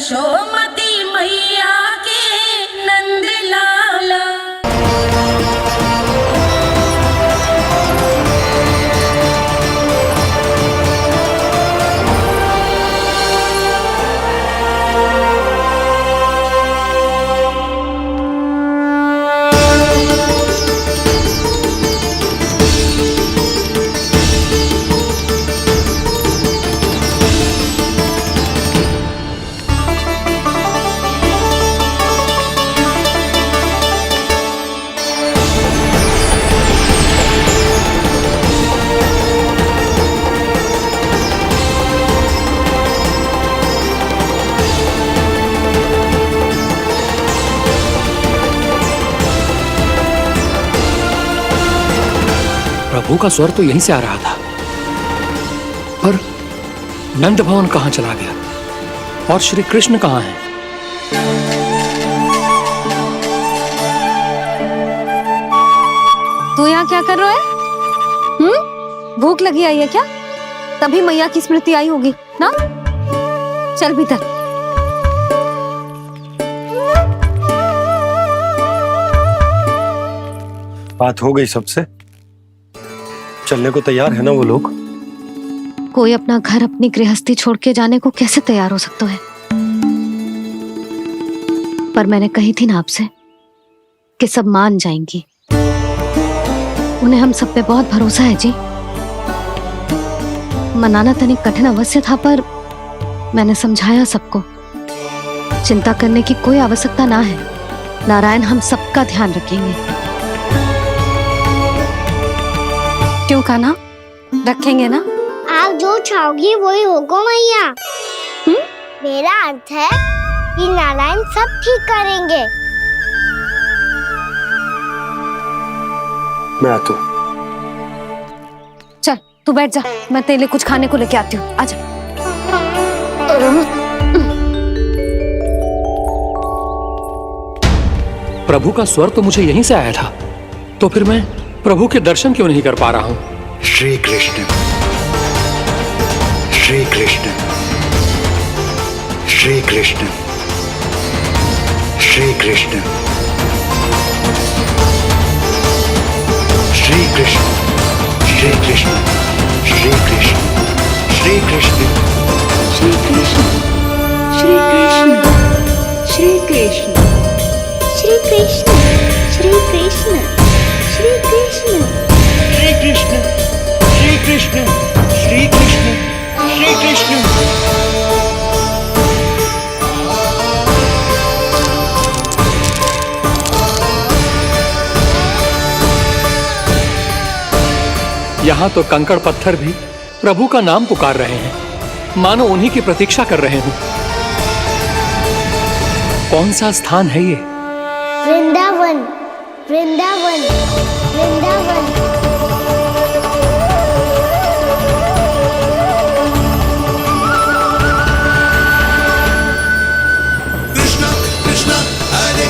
यशोमती मैया के नंद लाला। प्रभु का स्वर तो यहीं से आ रहा था, पर नंद भवन कहां चला गया और श्री कृष्ण कहां हैं? तू यहाँ क्या कर रहा है? भूख लगी आई है क्या? तभी मैया की स्मृति आई होगी ना? चल भीतर। बात हो गई सबसे? चलने को तैयार है ना वो लोग? कोई अपना घर अपनी गृहस्थी छोड़ के जाने को कैसे तैयार हो सकता है? पर मैंने कही थी ना आपसे कि सब मान जाएंगी। उन्हें हम सब पे बहुत भरोसा है जी। मनाना तनिक कठिन अवश्य था, पर मैंने समझाया सबको। चिंता करने की कोई आवश्यकता ना है। नारायण हम सबका ध्यान रखेंगे। क्यों कान्हा, रखेंगे ना? आप जो चाहोगी वही होगा मैया। मेरा अर्थ है कि नारायण सब ठीक करेंगे। मैं आता हूँ। चल तू बैठ जा, मैं तेरे लिए कुछ खाने को लेके आती हूँ। आजा। प्रभु का स्वर तो मुझे यहीं से आया था, तो फिर मैं प्रभु के दर्शन क्यों नहीं कर पा रहा हूँ? श्री कृष्ण, श्री कृष्ण, श्री कृष्ण, श्री कृष्ण, श्री कृष्ण, श्री कृष्ण, श्री कृष्ण, श्री कृष्ण, श्री कृष्ण, श्री कृष्ण, श्री कृष्ण, श्री कृष्ण, श्री कृष्ण, श्री कृष्ण, श्री कृष्ण, श्री कृष्ण, श्री कृष्ण, श्री कृष्ण। यहाँ तो कंकड़ पत्थर भी प्रभु का नाम पुकार रहे हैं, मानो उन्हीं की प्रतीक्षा कर रहे हों। कौन सा स्थान है ये? वृंदावन, वृंदावन, वृंदावन।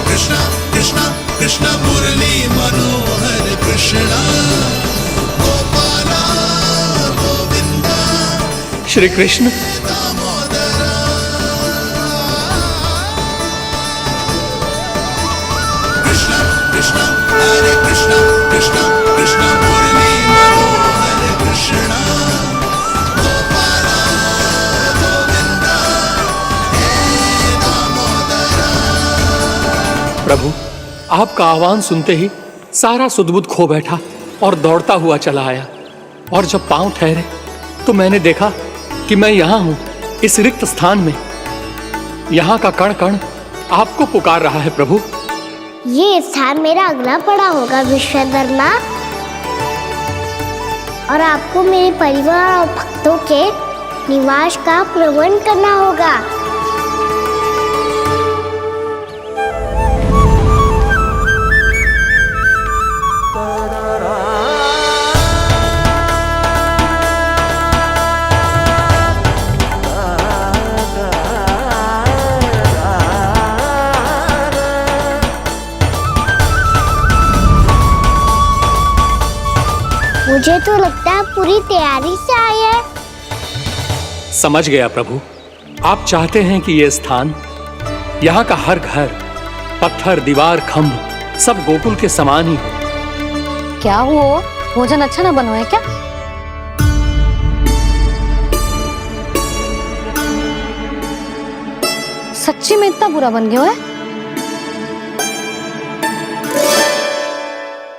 कृष्णा कृष्णा कृष्णा मुरली मनोहर कृष्णा गोपाला गोविंदा। श्री कृष्ण, कृष्णा कृष्णा हरे कृष्णा कृष्णा कृष्णा मुरली मनोहर कृष्णा गोपाला गोविंदा हे दामोदरा। प्रभु आपका आह्वान सुनते ही सारा सुध-बुध खो बैठा और दौड़ता हुआ चला आया, और जब पांव ठहरे तो मैंने देखा कि मैं यहाँ हूँ, इस रिक्त स्थान में। यहाँ का कण कण आपको पुकार रहा है प्रभु। ये स्थान मेरा अगला पड़ा होगा विश्वधरनाथ, और आपको मेरे परिवार और भक्तों के निवास का प्रबंध करना होगा। मुझे तो लगता है पूरी तैयारी से आए हैं। समझ गया प्रभु, आप चाहते हैं कि यह स्थान, यहाँ का हर घर, पत्थर, दीवार, खंभ सब गोकुल के समान ही हो। क्या हुआ? भोजन अच्छा ना बनो है क्या? सच्ची में इतना बुरा बन गया है?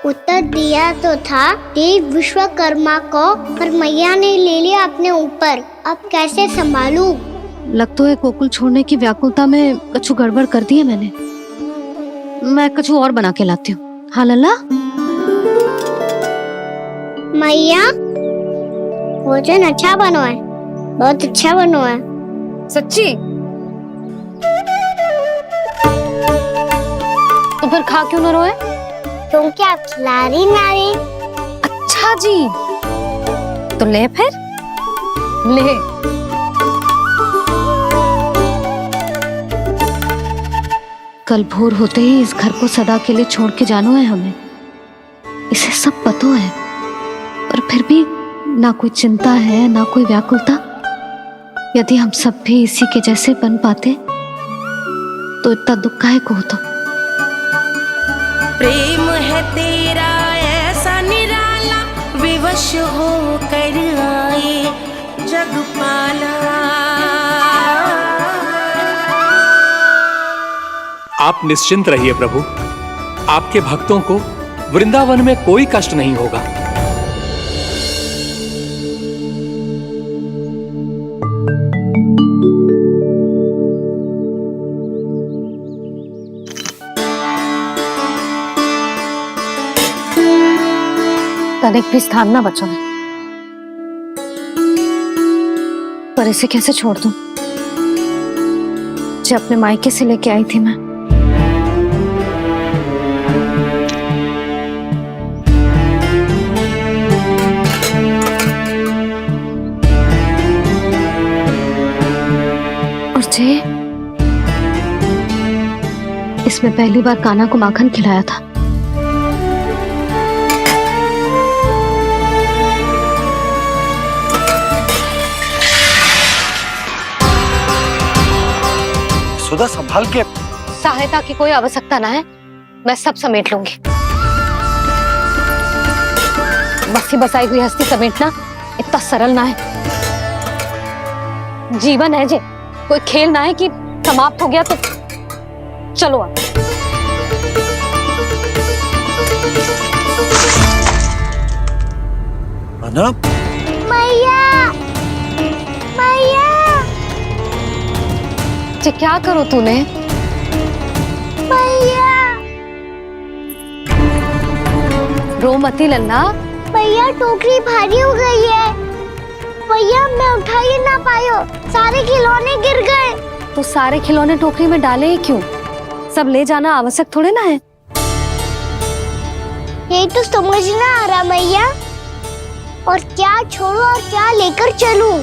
उत्तर दिया तो था देव विश्वकर्मा को, पर मैया ने ले लिया अपने ऊपर। अब कैसे संभालूं? लगता है गोकुल छोड़ने की व्याकुलता में कछु गड़बड़ कर दी है मैंने। मैं कछु और बना के लाती हूँ। हाँ लल्ला? मैया, भोजन अच्छा बनो है, बहुत अच्छा बनो है। सच्ची? तो फिर खा क्यों न रोए? तुम क्या खिला रही नारी? अच्छा जी, तो ले फिर ले। कल भोर होते ही इस घर को सदा के लिए छोड़ के जाना है हमें। इसे सब पता है, पर फिर भी ना कोई चिंता है ना कोई व्याकुलता। यदि हम सब भी इसी के जैसे बन पाते तो इतना दुख काहे को होता। प्रेम है तेरा ऐसा निराला, विवश हो कर आए जगपाला। आप निश्चिंत रहिए प्रभु, आपके भक्तों को वृंदावन में कोई कष्ट नहीं होगा। तनिक भी स्थान ना बचो है, पर इसे कैसे छोड़ दूं जो अपने मायके से लेके आई थी मैं। और जे इसमें पहली बार कान्हा को माखन खिलाया था। सुधा संभाल के। सहायता की कोई आवश्यकता ना है, मैं सब समेट लूंगी। बसी बसाई हुई हस्ती समेटना इतना सरल ना है। जीवन है जे, कोई खेल ना है कि समाप्त हो गया तो चलो आप। अना? मैया, मैया, जे क्या करो तूने? मैया, रो मती लल्ला। भैया टोकरी भारी हो गई है। भैया मैं उठा ही ना पायो, सारे खिलौने गिर गए। तो सारे खिलौने टोकरी में डाले ही क्यों? सब ले जाना आवश्यक थोड़े ना है। यही तो समझ ना आ रहा मैया, और क्या छोड़ू और क्या लेकर चलूं?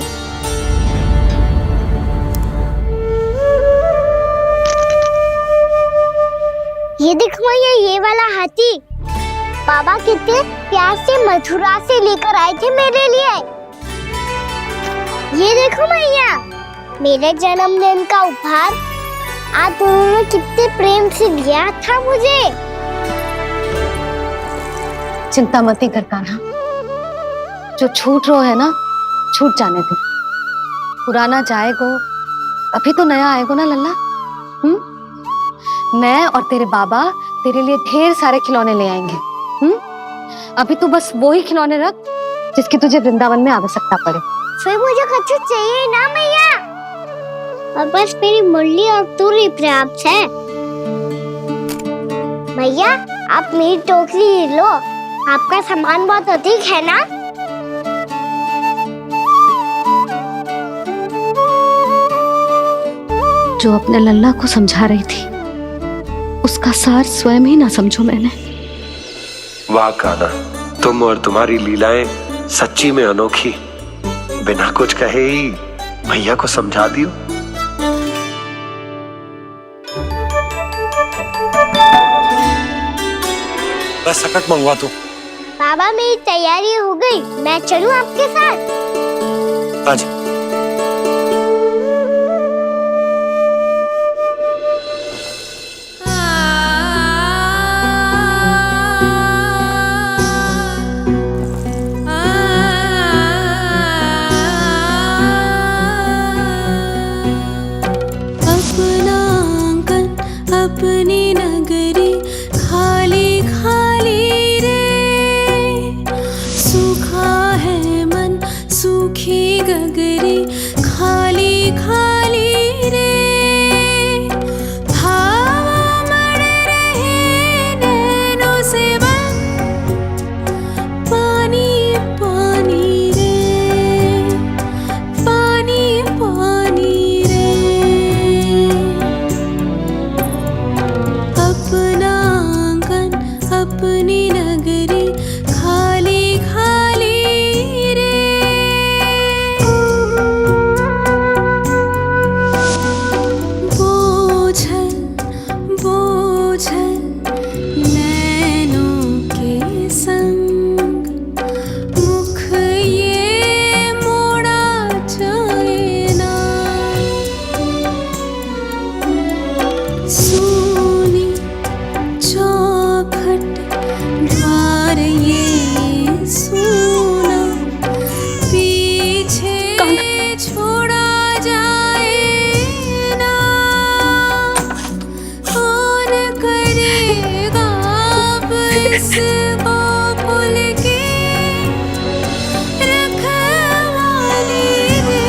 ये देखो मैया, ये वाला हाथी बाबा कितने प्यार से मथुरा से लेकर आए थे मेरे लिए। ये देखो मैया, मेरे जन्मदिन का उपहार आज उन्होंने कितने प्रेम से दिया था मुझे। चिंता मती कर कान्हा, जो छूट रो है ना छूट जाने दे। पुराना जाएगो, अभी तो नया आएगो ना लल्ला। मैं और तेरे बाबा तेरे लिए ढेर सारे खिलौने ले आएंगे। अभी तू बस वो ही खिलौने रख जिसकी तुझे वृंदावन में आवश्यकता पड़े। फिर मुझे कच्चू चाहिए ना मैया, और बस मेरी मुरली और तुरी पर्याप्त है। भैया आप मेरी टोकरी लो, आपका सामान बहुत अधिक है ना। जो अपने लल्ला को समझा रही थी उसका सार स्वयं ही ना समझो मैंने। वाह कान्हा, तुम और तुम्हारी लीलाएं सच्ची में अनोखी। बिना कुछ कहे ही भैया को समझा दियो। मैं सकट मंगवा दूं। बाबा मेरी तैयारी हो गई, मैं चलूं आपके साथ? आज अपनी नगरी खाली खाली रे, सूखा है मन सूखी गगरी खाली खाली रे, हवा मर रहे नैनों से बन पानी पानी रे, पानी पानी रे। अपना आंगन अपनी नगरी खाली खाली रे, बोझल बोझल नैनों के संग मुख ये मोड़ा जाए ना, सोनी चौखट द्वार ये सूना पीछे छोड़ा जाए ना, कौन करेगा अब इसको भूल के रखवाली रे।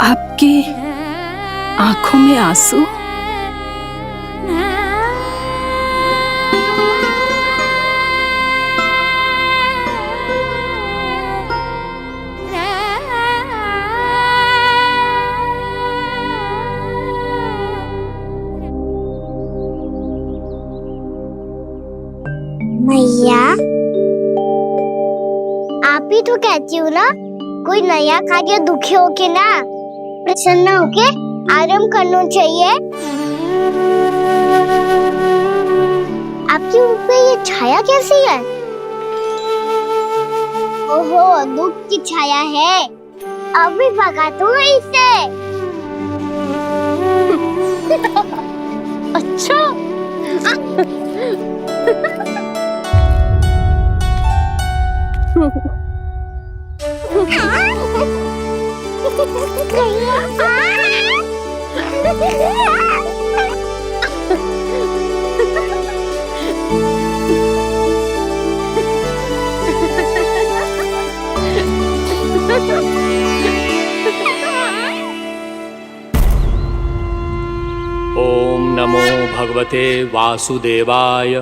आपकी आंखों में आंसू? मैया आप ही तो कहती हो ना, कोई नया कार्य दुखी होके ना प्रसन्न होके आराम करना चाहिए। आपके मुख पे ये छाया कैसी है? ओहो, दुख की छाया है। अभी भगा दूं इसे। अच्छा ओम नमो भगवते वासुदेवाय।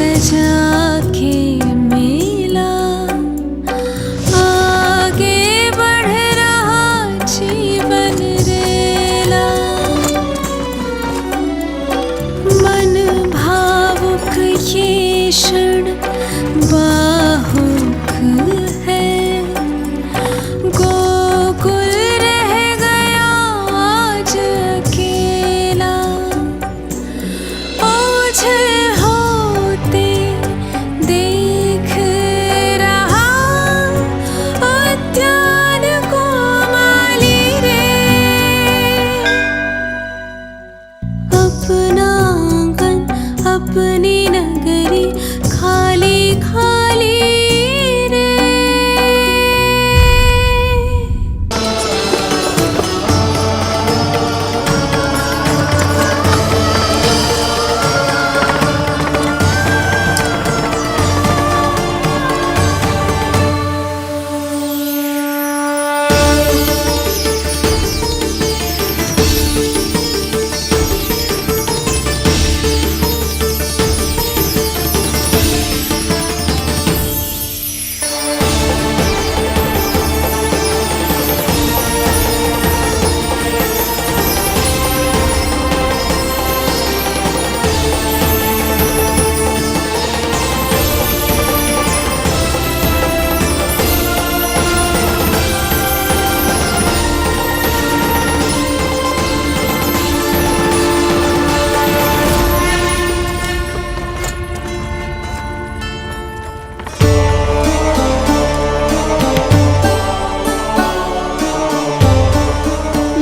सजा के मेला आगे बढ़ रहा जीवन रेला। मन भावुक ये क्षण बाहुक है, गोकुल रह गया आज अकेला। ओझल होते देख रहा उद्यान को माली रे। अपना आंगन अपनी नगरी खाली खाली रे।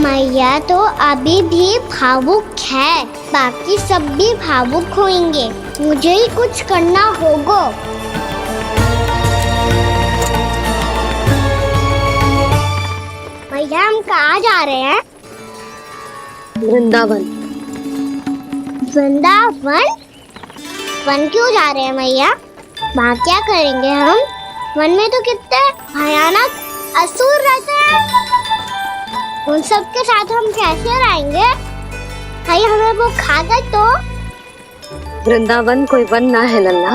मैया तो अभी भी भावुक है, बाकी सब भी भावुक होंगे। मुझे ही कुछ करना होगा। भैया हम कहाँ जा रहे हैं? वृंदावन। वृंदावन? वन क्यों जा रहे हैं मैया? वहाँ क्या करेंगे हम? वन में तो कितने भयानक असुर रहते हैं। उन सब के साथ हम कैसे रहेंगे? कहीं हमें वो खा गए तो? वृंदावन कोई वन ना है लल्ला,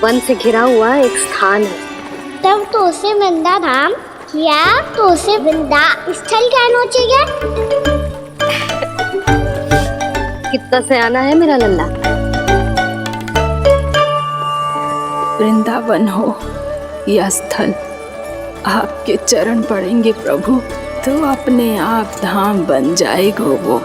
वन से घिरा हुआ एक स्थान है। तब तो उसे वृंदा धाम या तो उसे वृंदा स्थल कहना चाहिए। कितना सयाना है मेरा लल्ला। वृंदावन हो या स्थल, आपके चरण पड़ेंगे प्रभु तो अपने आप धाम बन जाएगा वो।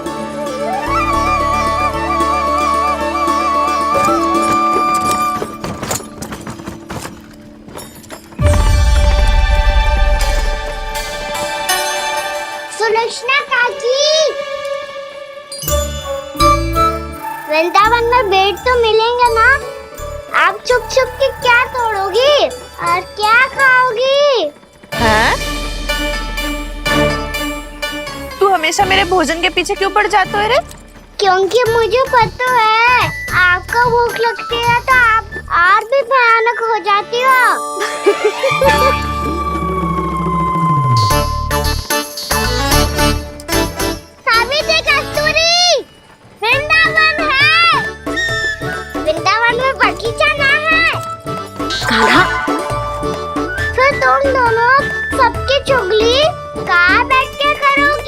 सुलक्षणा काकी, वृंदावन में बेट तो मिलेंगे ना? आप छुप छुप के क्या तोड़ोगी और क्या खाओगी? हाँ? तू हमेशा मेरे भोजन के पीछे क्यों पड़ जाते हो रे? क्योंकि मुझे पता है आपको भूख लगती है तो आप और भी भयानक हो जाती हो। सावित्री कस्तूरी, वृंदावन है। वृंदावन में बगीचा ना है। कान्हा, फिर तुम दोनों सबकी चुगली कहाँ बैठ के करोगी?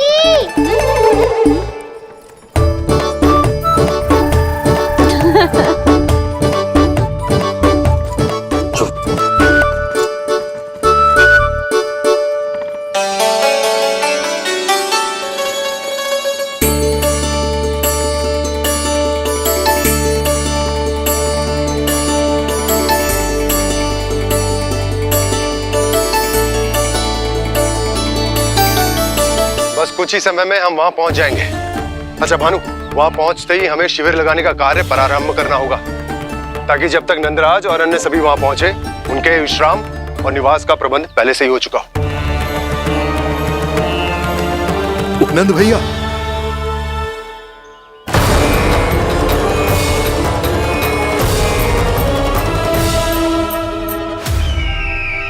बस कुछ ही समय में हम वहां पहुंच जाएंगे। अच्छा भानु, वहां पहुंचते ही हमें शिविर लगाने का कार्य प्रारंभ करना होगा, ताकि जब तक नंदराज और अन्य सभी वहां पहुंचे उनके विश्राम और निवास का प्रबंध पहले से ही हो चुका हो। नंद भैया,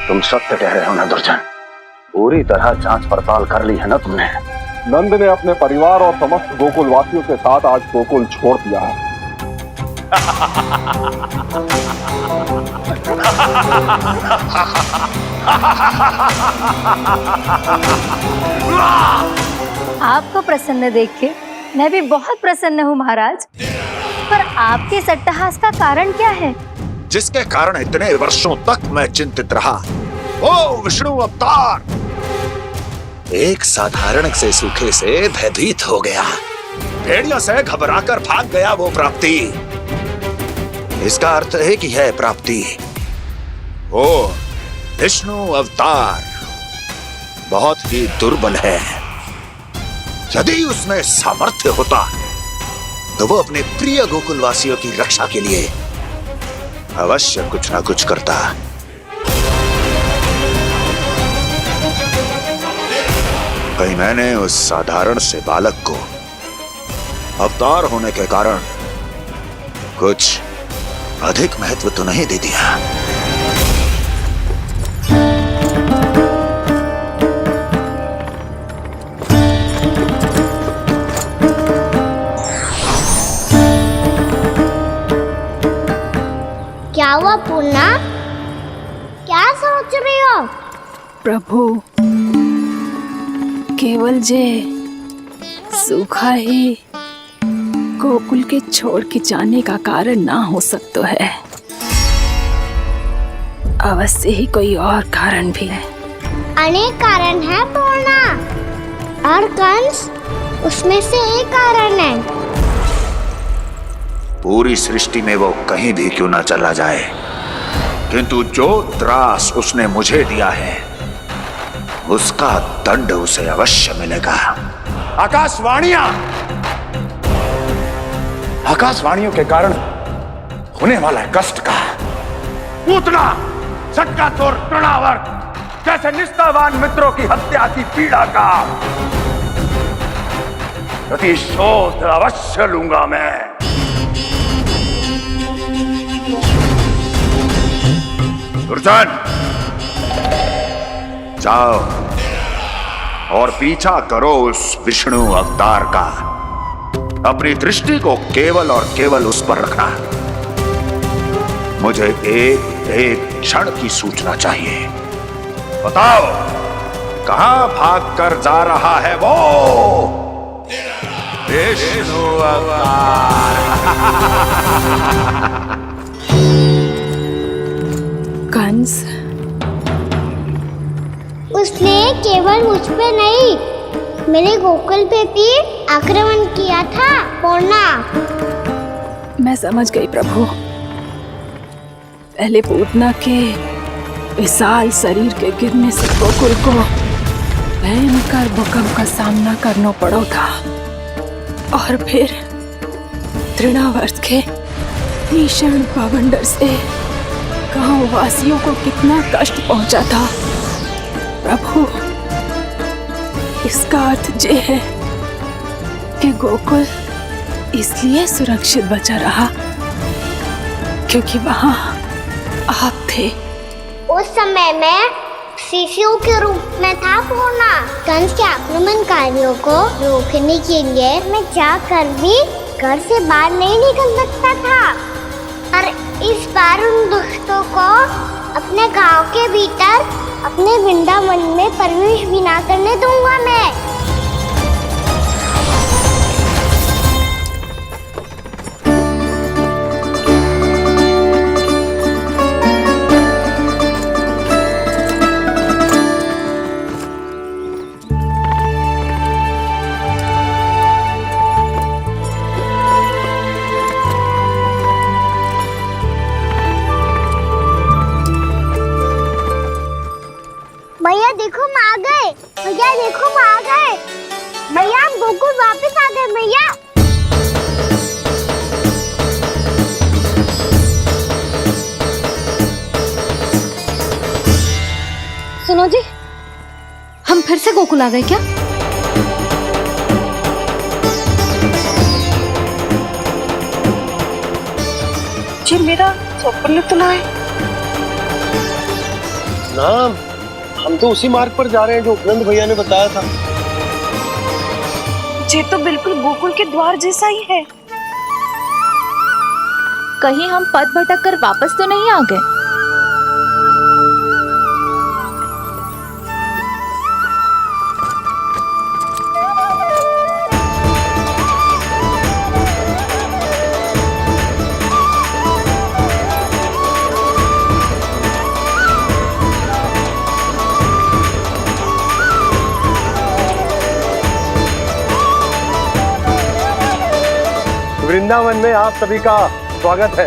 तुम सत्य कह रहे हो ना दुर्जन, पूरी तरह जांच पड़ताल कर ली है ना तुमने? नंद ने अपने परिवार और समस्त गोकुल वासियों के साथ आज गोकुल छोड़ दिया है। आपको प्रसन्न देख के मैं भी बहुत प्रसन्न हूँ महाराज। पर आपके इस अट्टहास का कारण क्या है? जिसके कारण इतने वर्षों तक मैं चिंतित रहा, ओ विष्णु अवतार एक साधारण से सूखे से भयभीत हो गया, भेड़िया से घबराकर भाग गया वो प्राप्ति। इसका अर्थ है कि यह प्राप्ति वो विष्णु अवतार बहुत ही दुर्बल है। यदि उसमें सामर्थ्य होता तो वो अपने प्रिय गोकुलवासियों की रक्षा के लिए अवश्य कुछ ना कुछ करता। कहीं मैंने उस साधारण से बालक को अवतार होने के कारण कुछ अधिक महत्व तो नहीं दे दिया। क्या हुआ पूर्णा? क्या सोच रही हो? प्रभु, केवल जे सूखा ही गोकुल के छोड़ के जाने का कारण ना हो सकता है, अवश्य ही कोई और कारण भी है। अनेक कारण है पूर्णा, और कंस उसमें से एक कारण है। पूरी सृष्टि में वो कहीं भी क्यों ना चला जाए, किंतु जो त्रास उसने मुझे दिया है उसका दंड उसे अवश्य मिलेगा। आकाशवाणियों के कारण होने वाला कष्ट का पूतना सटका तोड़ तृणावर जैसे निष्ठावान मित्रों की हत्या की पीड़ा का प्रतिशोध अवश्य लूंगा मैं। दुर्जन, जाओ और पीछा करो उस विष्णु अवतार का। अपनी दृष्टि को केवल और केवल उस पर रखना। मुझे एक एक क्षण की सूचना चाहिए। बताओ, कहां भाग कर जा रहा है वो विष्णु अवतार? कंस, उसने केवल मुझ पे नहीं, मेरे गोकुल पे भी आक्रमण किया था पूर्णा। मैं समझ गई प्रभु। पहले पूतना के विशाल शरीर के गिरने से गोकुल को भयंकर भूकंप का सामना करना पड़ा था, और फिर तृणावर्त के भीषण पावंडर से गांव वासियों को कितना कष्ट पहुंचा था। प्रभु, इसका अर्थ ये है कि गोकुल इसलिए सुरक्षित बचा रहा क्योंकि वहां आप थे। उस समय मैं शिशु के रूप में था पूर्णा। कंस के आक्रमणकारियों को रोकने के लिए मैं जाकर भी घर से बाहर नहीं निकल सकता था, और इस बार उन दुष्टों को अपने गांव के भीतर अपने वृंदावन में प्रवेश भी ना करने दूंगा मैं। भैया देखो हम आ गए, भैया देखो हम आ गए, भैया हम गोकुल वापस आ गए भैया। सुनो जी, हम फिर से गोकुल आ गए क्या? जी मेरा स्वप्न तो ना है। ना, हम तो उसी मार्ग पर जा रहे हैं जो उपनंद भैया ने बताया था। ये तो बिल्कुल गोकुल के द्वार जैसा ही है। कहीं हम पथ भटक कर वापस तो नहीं आ गए? वृंदावन में आप सभी का स्वागत है।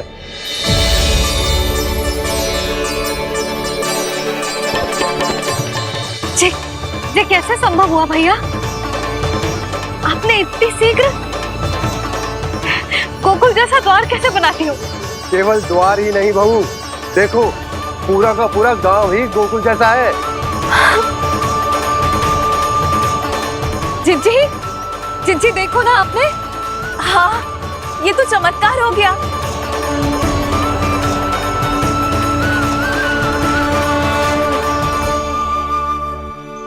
ये कैसे संभव हुआ भैया? आपने इतनी शीघ्र गोकुल जैसा द्वार कैसे बनाती हो? केवल द्वार ही नहीं बहू, देखो पूरा का पूरा गांव ही गोकुल जैसा है। जिज्जी, जिज्जी देखो ना आपने। हाँ, ये तो चमत्कार हो गया।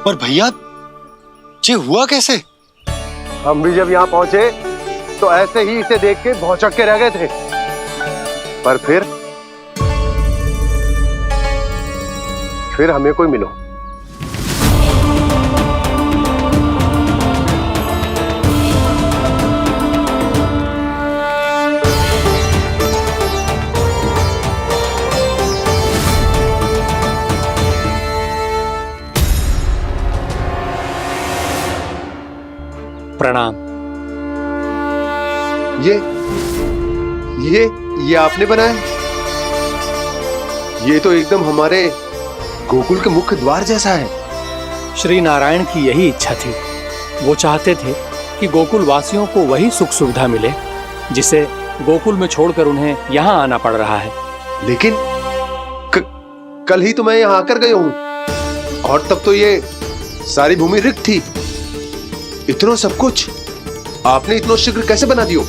पर भैया ये हुआ कैसे? हम भी जब यहाँ पहुंचे तो ऐसे ही इसे देख के भौचक के रह गए थे, पर फिर हमें कोई मिलो। प्रणाम। ये आपने बनाया? ये तो एकदम हमारे गोकुल के मुख्य द्वार जैसा है। श्री नारायण की यही इच्छा थी। वो चाहते थे कि गोकुल वासियों को वही सुख सुविधा मिले जिसे गोकुल में छोड़कर उन्हें यहाँ आना पड़ रहा है। लेकिन कल ही तो मैं यहाँ आकर गया हूँ और तब तो ये सारी भूमि रिक्त थी। इतना सब कुछ आपने इतना शीघ्र कैसे बना दियो?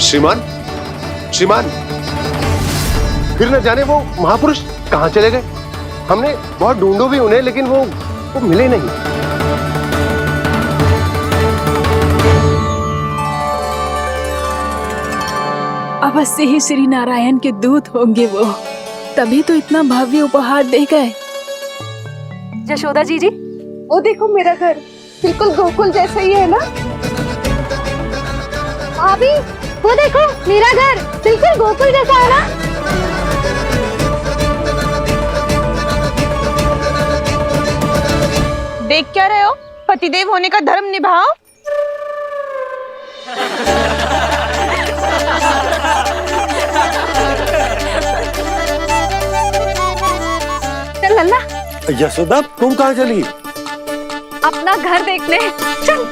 श्रीमान, फिर न जाने वो महापुरुष कहां चले गए। हमने बहुत ढूंढो भी उन्हें, लेकिन वो मिले नहीं। अवश्य ही श्री नारायण के दूत होंगे वो, तभी तो इतना भव्य उपहार दे गए। यशोदा जी, वो देखो मेरा घर बिल्कुल गोकुल जैसा ही है ना? भाभी वो देखो मेरा घर बिल्कुल गोकुल जैसा है ना? देख क्या रहे हो? पतिदेव होने का धर्म निभाओ। चल लल्ला, यशोदा तुम कहाँ चली? अपना घर देखने चल।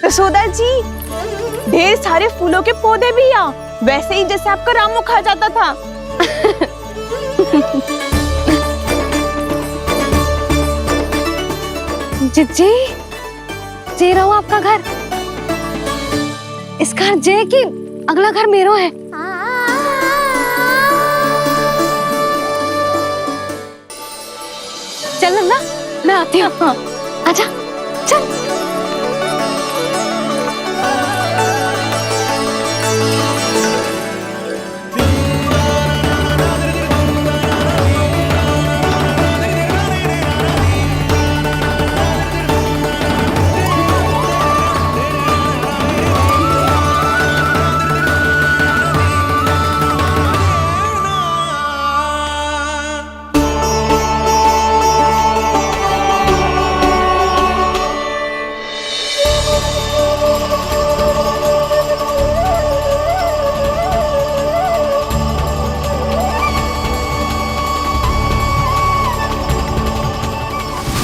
यशोदा जी, ढेर सारे फूलों के पौधे भी यहाँ, वैसे ही जैसे आपका रामू खा जाता था। जिज्जी, जे रहो आपका घर। इसका जे कि अगला घर मेरो है। चल ना, मैं आती हूँ। हाँ, आजा, चल।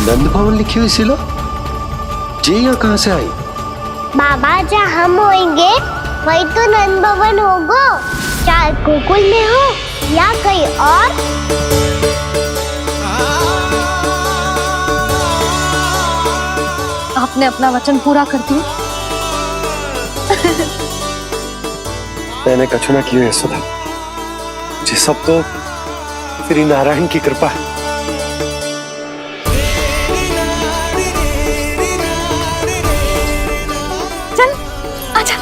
नंद भवन लिखी हुई सिलो ये यहाँ कहाँ से आई? बाबा जहाँ हम होंगे वही तो नंद भवन होगा, चाहे गोकुल में हो या कहीं और। आपने अपना वचन पूरा कर दिया। मैंने कछु ना किया यशोदा, ये सब तो श्री नारायण की कृपा है। चल आजा।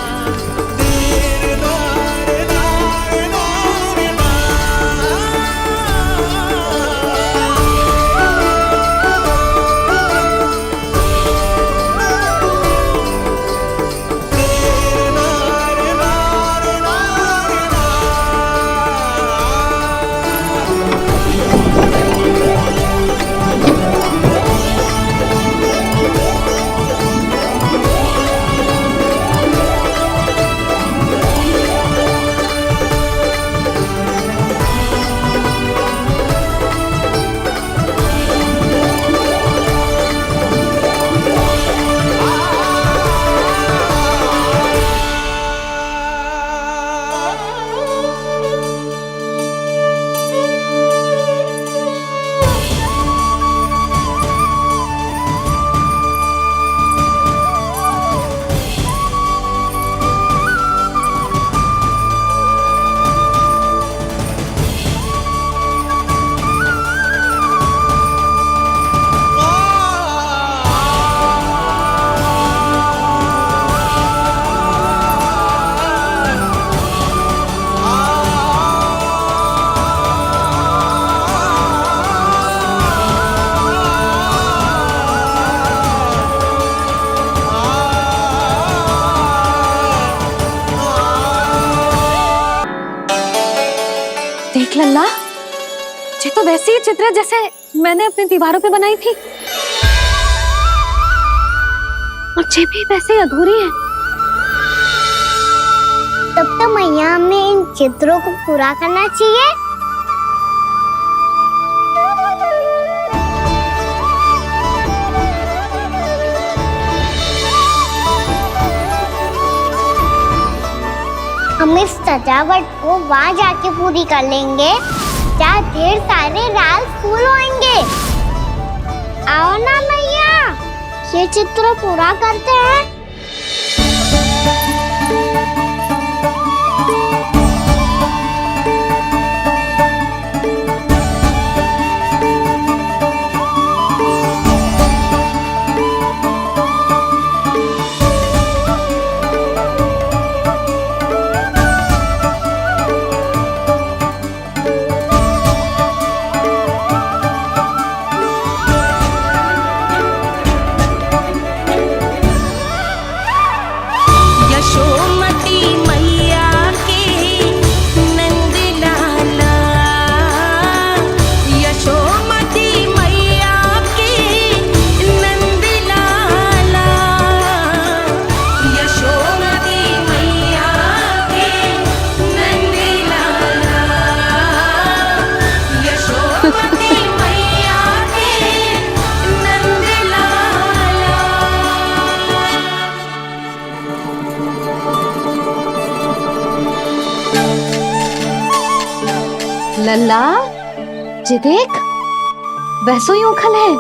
देख लल्ला, ये तो वैसी ही चित्र है जैसे मैंने अपनी दीवारों पे बनाई थी, और ये भी वैसे ही अधूरी है। तब तो मैया हमें इन चित्रों को पूरा करना चाहिए। हम इस सजावट को वहाँ जाके पूरी कर लेंगे जहाँ ढेर सारे लाल फूल होंगे। आओ ना मैया, ये चित्र पूरा करते हैं। लल्ला, ये देख, वैसो ही उखल है।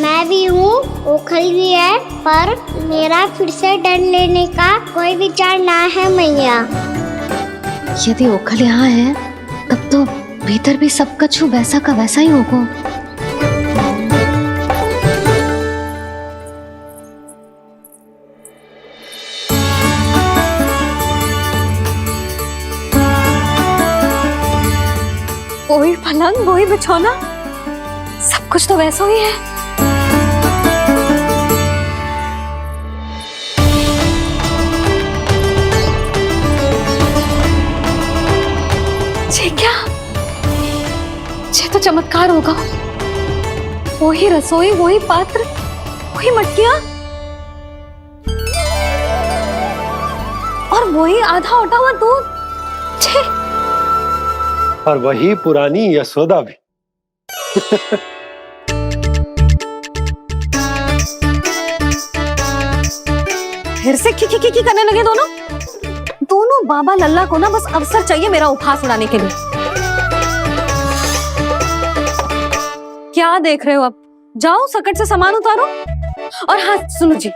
मैं भी हूँ, उखल भी है, पर मेरा फिर से डर लेने का कोई विचार ना है मैया। यदि उखल यहाँ है, तब तो भीतर भी सब कछु वैसा का वैसा ही होगा। वही पलंग, वही बिछौना, सब कुछ तो वैसा ही है। ये क्या? ये तो चमत्कार होगा। वही रसोई, वही पात्र, वही मटकियां, और वही आधा उटा हुआ दूध। और वही पुरानी यशोदा भी। फिर से की करने लगे दोनों। दोनों बाबा लल्ला को ना बस अवसर चाहिए मेरा उपहास उड़ाने के लिए। क्या देख रहे हो? अब जाओ सकट से सामान उतारो। और हाँ सुनो जी,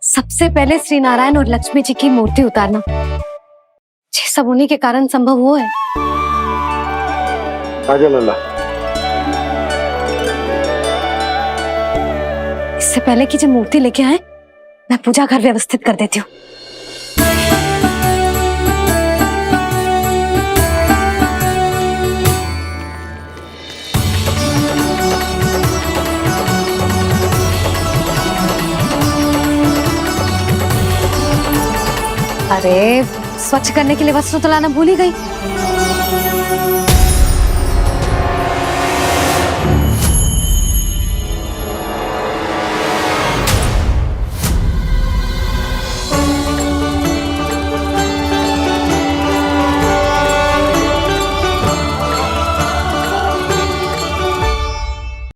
सबसे पहले श्री नारायण और लक्ष्मी जी की मूर्ति उतारना। ये सब उन्हीं के कारण संभव हुआ है। आजा लल्ला। इससे पहले कि जो मूर्ति लेके आए, मैं पूजा घर व्यवस्थित कर देती हूँ। अरे स्वच्छ करने के लिए वस्त्र तो लाना भूल ही गई।